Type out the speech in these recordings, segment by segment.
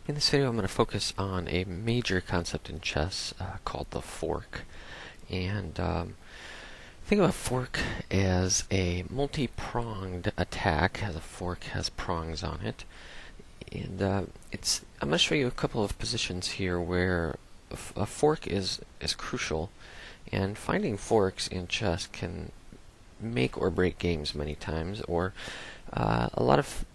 In this video I'm going to focus on a major concept in chess called the fork. And think of a fork as a multi-pronged attack, as a fork has prongs on it. And I'm going to show you a couple of positions here where a fork is crucial, and finding forks in chess can make or break games many times, or a lot of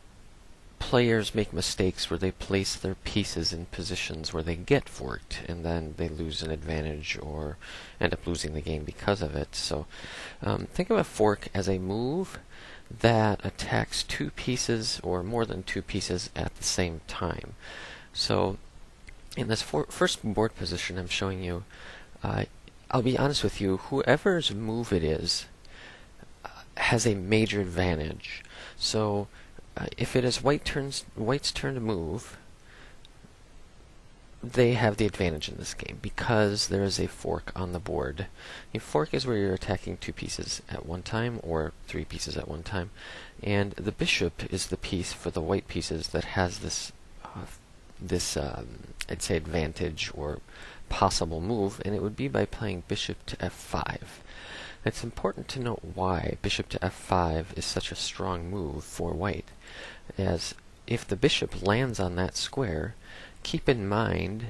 players make mistakes where they place their pieces in positions where they get forked, and then they lose an advantage or end up losing the game because of it. So think of a fork as a move that attacks two pieces or more than two pieces at the same time. So in this first board position I'm showing you, I'll be honest with you, whoever's move it is has a major advantage. So if it is White's turn to move, they have the advantage in this game because there is a fork on the board. A fork is where you're attacking two pieces at one time or three pieces at one time, and the bishop is the piece for the white pieces that has this I'd say advantage or possible move, and it would be by playing bishop to f5. It's important to note why bishop to f5 is such a strong move for white, as if the bishop lands on that square, keep in mind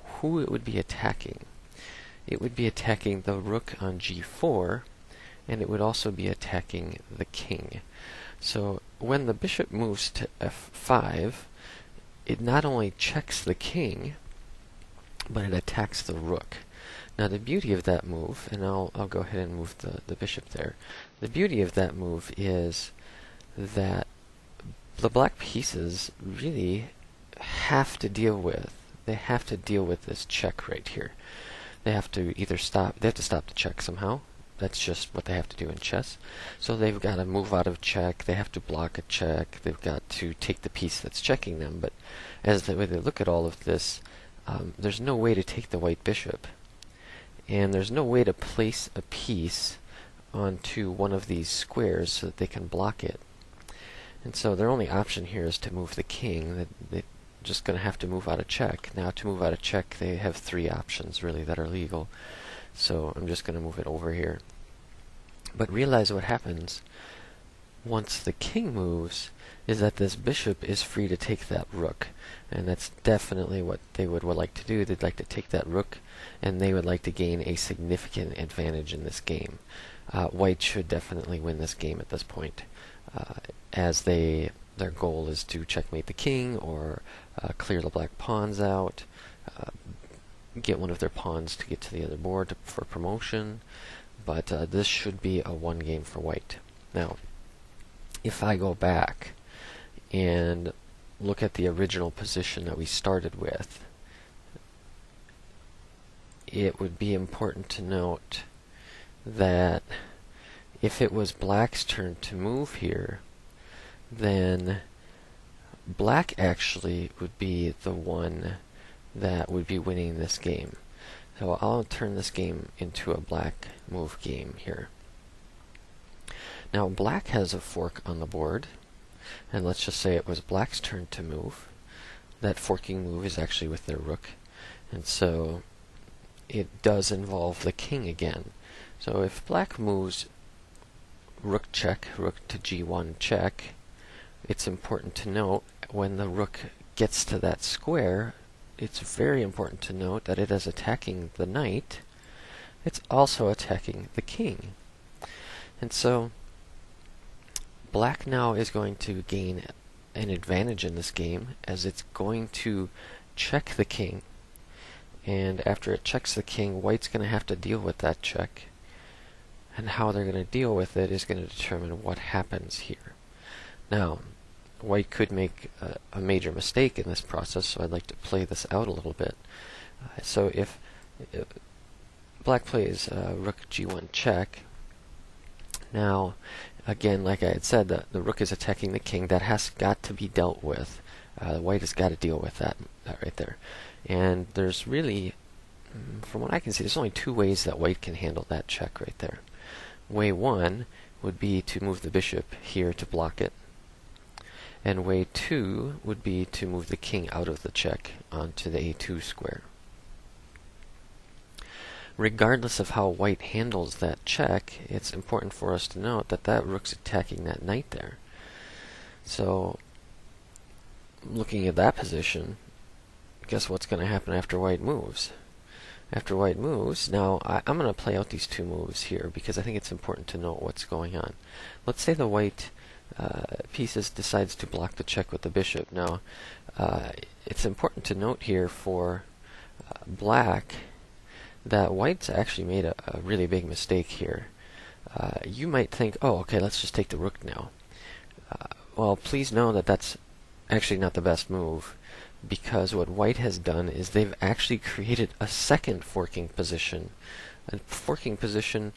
who it would be attacking. It would be attacking the rook on g4, and it would also be attacking the king. So when the bishop moves to f5, it not only checks the king, but it attacks the rook. Now the beauty of that move, and I'll go ahead and move the bishop there. The beauty of that move is that the black pieces really have to deal with this check right here. They have to stop the check somehow. That's just what they have to do in chess. So they've got to move out of check, they have to block a check, they've got to take the piece that's checking them. But as the way they look at all of this, there's no way to take the white bishop, and there's no way to place a piece onto one of these squares so that they can block it. And so their only option here is to move the king. They're just going to have to move out of check. Now to move out of check, they have three options really that are legal. So I'm just going to move it over here. But realize what happens once the king moves is that this bishop is free to take that rook. And that's definitely what they would like to do. They'd like to take that rook, and they would like to gain a significant advantage in this game. White should definitely win this game at this point, as their goal is to checkmate the king or clear the black pawns out, get one of their pawns to get to the other board for promotion. But this should be a one game for white. Now, if I go back and look at the original position that we started with, it would be important to note that if it was black's turn to move here, then black actually would be the one that would be winning this game. So I'll turn this game into a black move game here. Now black has a fork on the board, and let's just say it was black's turn to move. That forking move is actually with their rook, and so it does involve the king again. So if black moves rook check, rook to g1 check, it's important to note when the rook gets to that square, it's very important to note that it is attacking the knight. It's also attacking the king. And so black now is going to gain an advantage in this game, as it's going to check the king. And after it checks the king, white's going to have to deal with that check. And how they're going to deal with it is going to determine what happens here. Now, white could make a major mistake in this process, so I'd like to play this out a little bit. So if black plays rook g1 check, now again, like I had said, the rook is attacking the king. That has got to be dealt with. White has got to deal with that right there. And there's really, from what I can see, there's only two ways that white can handle that check right there. Way one would be to move the bishop here to block it. And way 2 would be to move the king out of the check onto the a2 square. Regardless of how white handles that check, it's important for us to note that that rook's attacking that knight there. So, looking at that position, guess what's going to happen after white moves? After white moves, now I'm going to play out these two moves here because I think it's important to note what's going on. Let's say the white pieces decides to block the check with the bishop. Now, it's important to note here for black that white's actually made a really big mistake here. You might think, oh, okay, let's just take the rook now. Well, please know that that's actually not the best move, because what white has done is they've actually created a second forking position, a forking position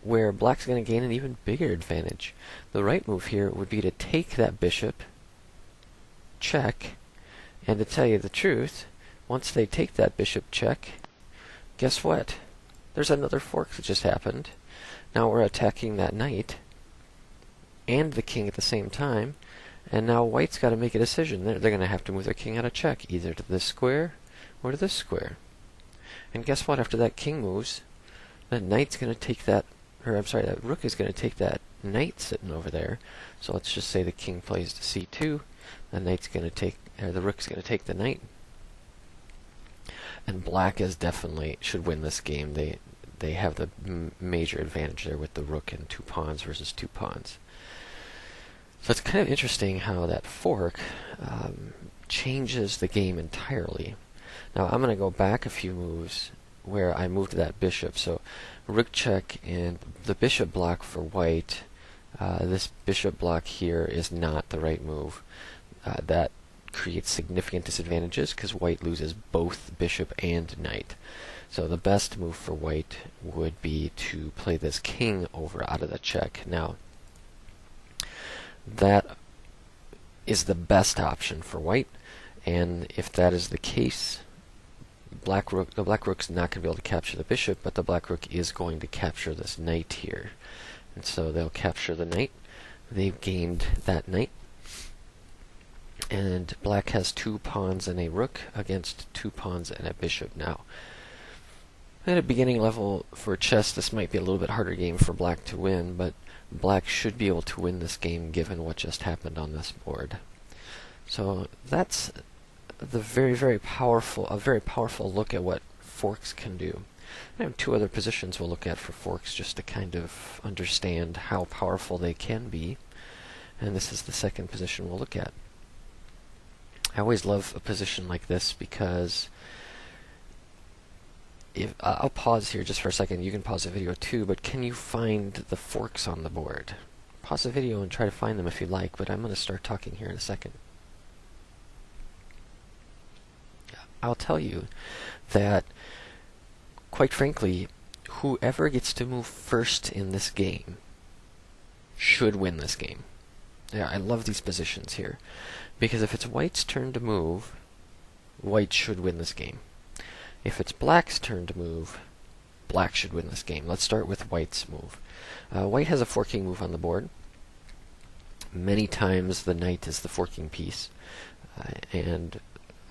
where black's going to gain an even bigger advantage. The right move here would be to take that bishop, check, and to tell you the truth, once they take that bishop check, guess what? There's another fork that just happened. Now we're attacking that knight and the king at the same time, and now white's got to make a decision. They're going to have to move their king out of check, either to this square or to this square. And guess what? After that king moves, that knight's going to take that, or I'm sorry, that rook is going to take that knight sitting over there. So let's just say the king plays to c2, the knight's going to take, or the rook's going to take the knight. And black is definitely should win this game. They have the major advantage there with the rook and 2 pawns versus 2 pawns. So it's kind of interesting how that fork changes the game entirely. Now I'm going to go back a few moves where I moved that bishop. So rook check and the bishop block for white. This bishop block here is not the right move. That creates significant disadvantages because white loses both bishop and knight. So the best move for white would be to play this king over out of the check. Now, that is the best option for white, and if that is the case, the black rook's not going to be able to capture the bishop, but the black rook is going to capture this knight here. And so they'll capture the knight. They've gained that knight. And black has 2 pawns and a rook against 2 pawns and a bishop. Now, at a beginning level for chess, this might be a little bit harder game for black to win, but black should be able to win this game given what just happened on this board. So that's the very powerful look at what forks can do. I have 2 other positions we'll look at for forks just to kind of understand how powerful they can be, and this is the second position we'll look at. I always love a position like this because if I'll pause here just for a second. You can pause the video too, but can you find the forks on the board? Pause the video and try to find them if you like, but I'm going to start talking here in a second. I'll tell you that, quite frankly, whoever gets to move first in this game should win this game. Yeah, I love these positions here, because if it's white's turn to move, white should win this game. If it's black's turn to move, black should win this game. Let's start with white's move. White has a forking move on the board. Many times the knight is the forking piece, and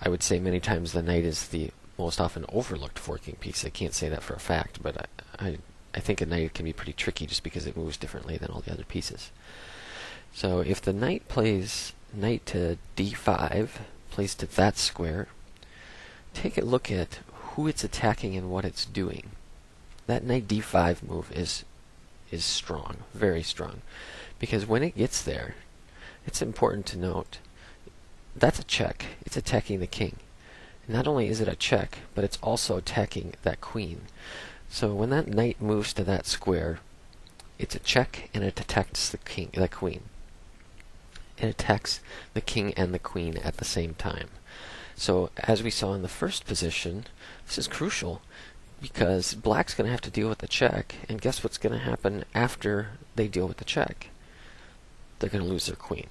I would say many times the knight is the most often overlooked forking piece. I can't say that for a fact, but I think a knight can be pretty tricky just because it moves differently than all the other pieces. So if the knight plays knight to d5, plays to that square, take a look at who it's attacking and what it's doing. That knight d5 move is strong, very strong, because when it gets there, it's important to note that's a check. It's attacking the king. Not only is it a check, but it's also attacking that queen. So when that knight moves to that square, it's a check and it attacks the queen. It attacks the king and the queen at the same time. So as we saw in the first position, this is crucial because black's going to have to deal with the check, and guess what's going to happen after they deal with the check? They're going to lose their queen.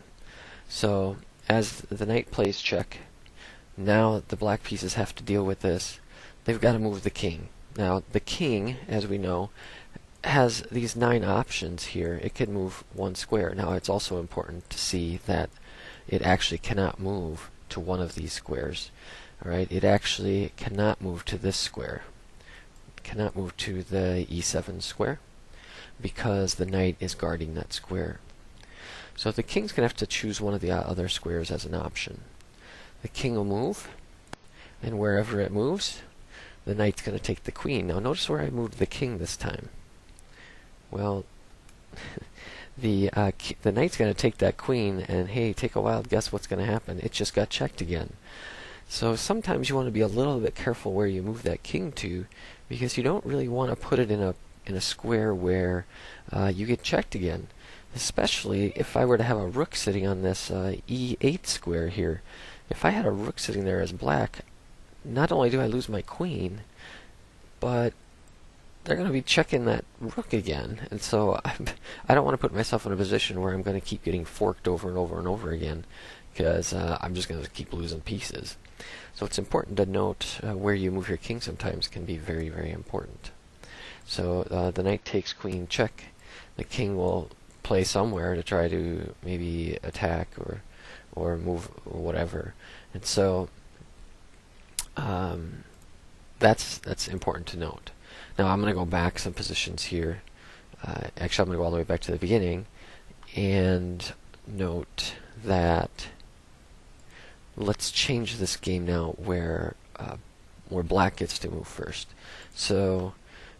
So as the knight plays check, now the black pieces have to deal with this. They've got to move the king. Now the king, as we know, has these 9 options here. It can move 1 square. Now it's also important to see that it actually cannot move to one of these squares. Alright, it actually cannot move to this square. It cannot move to the e7 square because the knight is guarding that square. So the king's going to have to choose one of the other squares as an option. The king will move, and wherever it moves, the knight's going to take the queen. Now notice where I moved the king this time. Well, the knight's going to take that queen, and hey, take a wild guess what's going to happen. It just got checked again. So sometimes you want to be a little bit careful where you move that king to, because you don't really want to put it in a square where you get checked again. Especially if I were to have a rook sitting on this e8 square here. If I had a rook sitting there as black, not only do I lose my queen, but they're going to be checking that rook again. And so I don't want to put myself in a position where I'm going to keep getting forked over and over and over again, because I'm just going to keep losing pieces. So it's important to note where you move your king sometimes can be very, very important. So the knight takes queen check. The king will play somewhere to try to maybe attack or move or whatever. And so that's important to note. Now I'm going to go back some positions here. Actually, I'm going to go all the way back to the beginning and note that let's change this game now where black gets to move first. So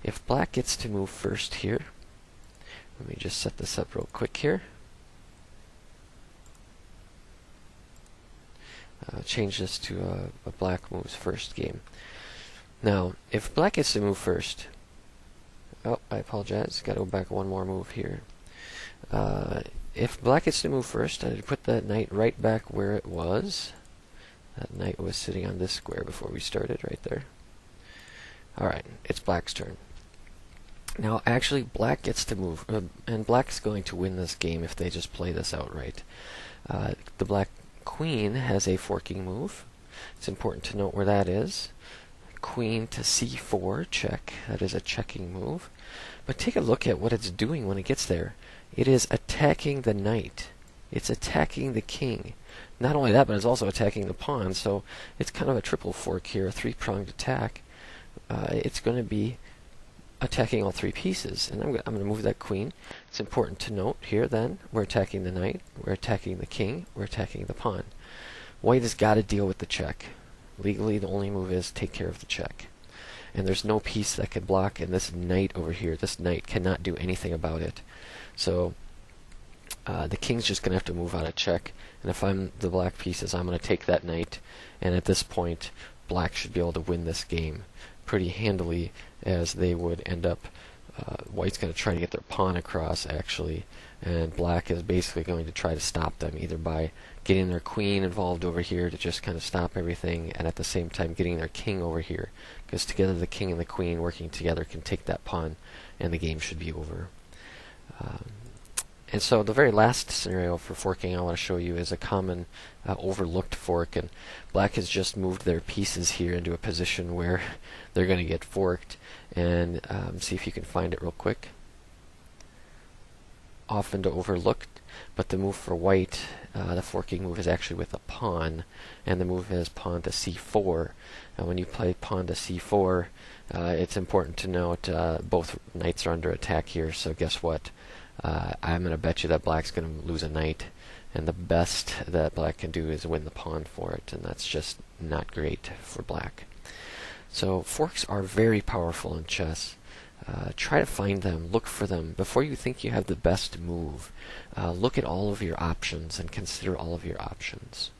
if black gets to move first here, let me just set this up real quick here. Change this to a black moves first game. Now, if black gets to move first, oh, I apologize, got to go back one more move here. If black gets to move first, I'd put that knight right back where it was. That knight was sitting on this square before we started, right there. Alright, it's black's turn. Now, actually, black gets to move, and black's going to win this game if they just play this outright. The black queen has a forking move. It's important to note where that is. Queen to c4, check. That is a checking move. But take a look at what it's doing when it gets there. It is attacking the knight. It's attacking the king. Not only that, but it's also attacking the pawn. So it's kind of a triple fork here, a three-pronged attack. It's going to be attacking all three pieces. And I'm going to move that queen. It's important to note here then, we're attacking the knight, we're attacking the king, we're attacking the pawn. White has got to deal with the check. Legally, the only move is take care of the check. And there's no piece that could block, and this knight over here, this knight cannot do anything about it. So the king's just going to have to move out of check, and if I'm the black pieces, I'm going to take that knight, and at this point, black should be able to win this game pretty handily, as they would end up, white's going to try to get their pawn across, actually, and black is basically going to try to stop them, either by getting their queen involved over here to just kind of stop everything, and at the same time getting their king over here, because together the king and the queen working together can take that pawn, and the game should be over. And so the very last scenario for forking I want to show you is a common overlooked fork, and black has just moved their pieces here into a position where they're going to get forked, and see if you can find it real quick. Often to overlooked, but the move for white, the forking move is actually with a pawn, and the move is pawn to c4. And when you play pawn to c4, it's important to note both knights are under attack here, so guess what? I'm going to bet you that black's going to lose a knight, and the best that black can do is win the pawn for it, and that's just not great for black. So forks are very powerful in chess. Try to find them, look for them. Before you think you have the best move, look at all of your options and consider all of your options.